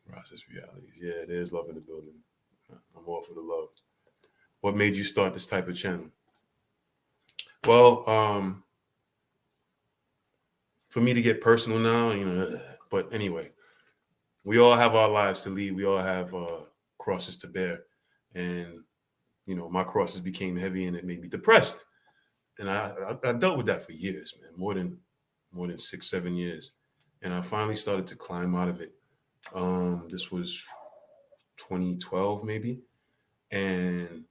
Process realities. Yeah, there's love in the building. I'm all for the love. What made you start this type of channel? Well, for me to get personal now, but anyway, we all have our lives to lead. We all have crosses to bear. And, my crosses became heavy and it made me depressed. And I dealt with that for years, man, more than 6, 7 years. And I finally started to climb out of it. This was 2012, maybe. And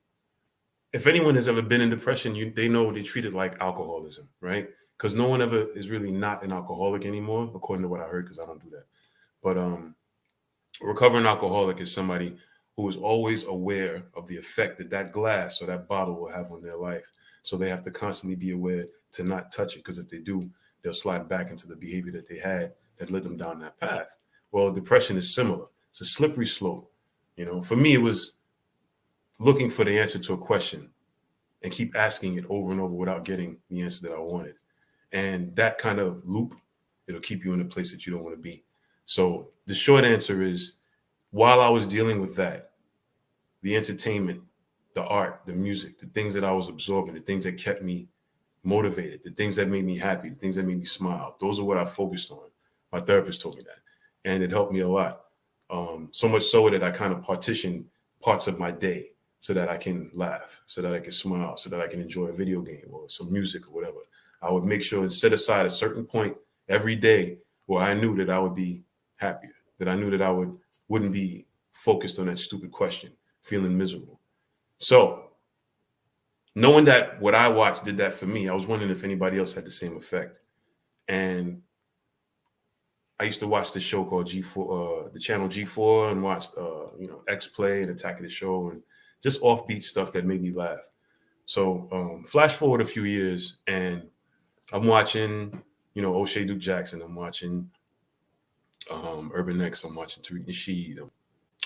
if anyone has ever been in depression, they know they treat it like alcoholism, right? Because no one ever is really not an alcoholic anymore, according to what I heard, because I don't do that. But a recovering alcoholic is somebody who is always aware of the effect that glass or that bottle will have on their life. So they have to constantly be aware to not touch it, because if they do, they'll slide back into the behavior that they had that led them down that path. Well, depression is similar. It's a slippery slope. For me, it was looking for the answer to a question and keep asking it over and over without getting the answer that I wanted. And that kind of loop, it'll keep you in a place that you don't want to be. So the short answer is, while I was dealing with that, the entertainment, the art, the music, the things that I was absorbing, the things that kept me motivated, the things that made me happy, the things that made me smile, those are what I focused on. My therapist told me that. And it helped me a lot. So much so that I kind of partitioned parts of my day so that I can laugh, so that I can smile, so that I can enjoy a video game or some music or whatever. I would make sure and set aside a certain point every day where I knew that I would be happier, that I knew that I wouldn't be focused on that stupid question, feeling miserable. So knowing that what I watched did that for me, I was wondering if anybody else had the same effect. And I used to watch this show called G4, the channel G4, and watched, X Play and Attack of the Show, and just offbeat stuff that made me laugh. So flash forward a few years, and I'm watching, O'Shea Duke Jackson. I'm watching Urban X. I'm watching Tariq Nasheed.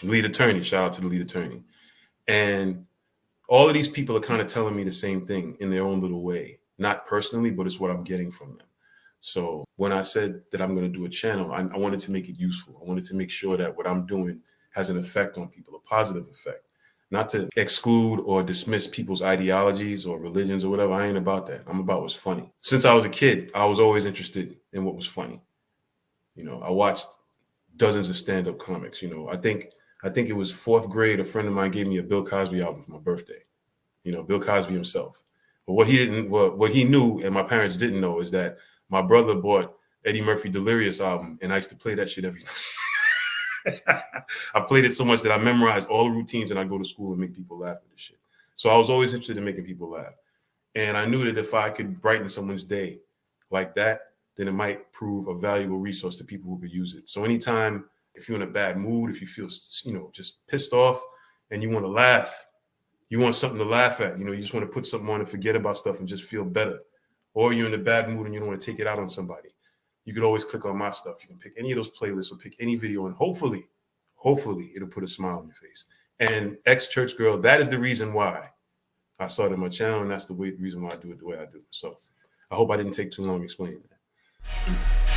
Lead attorney. Shout out to the lead attorney. And all of these people are kind of telling me the same thing in their own little way. Not personally, but it's what I'm getting from them. So when I said that I'm going to do a channel, I wanted to make it useful. I wanted to make sure that what I'm doing has an effect on people, a positive effect. Not to exclude or dismiss people's ideologies or religions or whatever. I ain't about that. I'm about what's funny. Since I was a kid, I was always interested in what was funny. I watched dozens of stand-up comics. I think it was fourth grade. A friend of mine gave me a Bill Cosby album for my birthday. Bill Cosby himself. But what he knew and my parents didn't know is that my brother bought Eddie Murphy Delirious album, and I used to play that shit every night. I played it so much that I memorized all the routines, and I go to school and make people laugh with this shit. So I was always interested in making people laugh. And I knew that if I could brighten someone's day like that, then it might prove a valuable resource to people who could use it. So anytime, if you're in a bad mood, if you feel, just pissed off and you want to laugh, you want something to laugh at, you just want to put something on and forget about stuff and just feel better. Or you're in a bad mood and you don't want to take it out on somebody. You could always click on my stuff. You can pick any of those playlists or pick any video, and hopefully it'll put a smile on your face. And ex-church girl, that is the reason why I started my channel, and that's the reason why I do it the way I do. So I hope I didn't take too long explaining that.